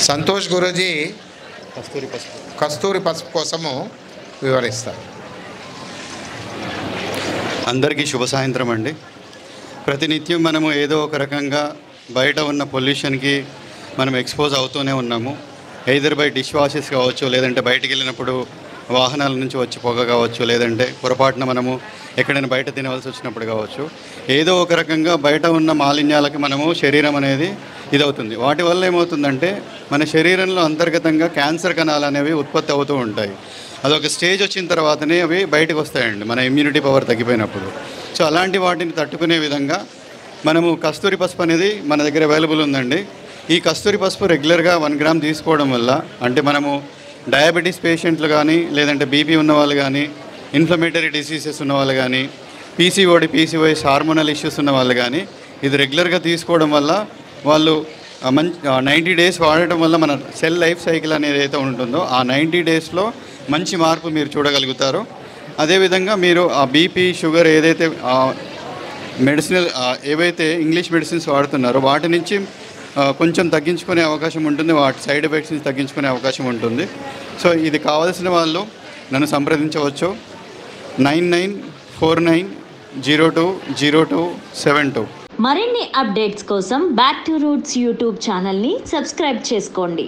సంతోష్ గురూజీ కస్తూరి పసుపు కోసము వివరిస్తారు. అందరికీ శుభ సాయంత్రం అండి. ప్రతినిత్యం మనము ఏదో ఒక రకంగా బయట ఉన్న పొల్యూషన్కి మనం ఎక్స్పోజ్ అవుతూనే ఉన్నాము. ఎయిదర్ బై డిష్ వాషెస్ కావచ్చు, లేదంటే బయటికి వెళ్ళినప్పుడు వాహనాల నుంచి వచ్చి పొగ కావచ్చు, లేదంటే పొరపాటున మనము ఎక్కడైనా బయట తినవలసి వచ్చినప్పుడు కావచ్చు. ఏదో ఒక రకంగా బయట ఉన్న మాలిన్యాలకి మనము శరీరం అనేది ఇదవుతుంది. వాటి వల్ల ఏమవుతుందంటే మన శరీరంలో అంతర్గతంగా క్యాన్సర్ కణాలు అనేవి ఉత్పత్తి అవుతూ ఉంటాయి. అదొక స్టేజ్ వచ్చిన తర్వాతనే అవి బయటకు వస్తాయండి, మన ఇమ్యూనిటీ పవర్ తగ్గిపోయినప్పుడు. సో అలాంటి వాటిని తట్టుకునే విధంగా మనము కస్తూరి పసుపు అనేది మన దగ్గర అవైలబుల్ ఉందండి. ఈ కస్తూరి పసుపు రెగ్యులర్గా 1 గ్రామ్ తీసుకోవడం వల్ల, అంటే మనము డయాబెటీస్ పేషెంట్లు కానీ, లేదంటే బీపీ ఉన్నవాళ్ళు కానీ, ఇన్ఫ్లమేటరీ డిసీజెస్ ఉన్నవాళ్ళు కానీ, పీసీఓఎస్ హార్మోనల్ ఇష్యూస్ ఉన్న వాళ్ళు కానీ ఇది రెగ్యులర్గా తీసుకోవడం వల్ల వాళ్ళు 90 డేస్ వాడటం వల్ల మన సెల్ లైఫ్ సైకిల్ అనేది అయితే ఉంటుందో ఆ 90 డేస్లో మంచి మార్పు మీరు చూడగలుగుతారు. అదేవిధంగా మీరు ఆ బీపీ, షుగర్ ఏదైతే మెడిసినల్ ఏవైతే ఇంగ్లీష్ మెడిసిన్స్ వాడుతున్నారో వాటి నుంచి కొంచెం తగ్గించుకునే అవకాశం ఉంటుంది, వాటి సైడ్ ఎఫెక్ట్స్ని తగ్గించుకునే అవకాశం ఉంటుంది. సో ఇది కావాల్సిన వాళ్ళు నన్ను సంప్రదించవచ్చు. 9949020272. మరిన్ని అప్డేట్స్ కోసం బ్యాక్ టు రూట్స్ యూట్యూబ్ ఛానల్ని సబ్స్క్రైబ్ చేసుకోండి.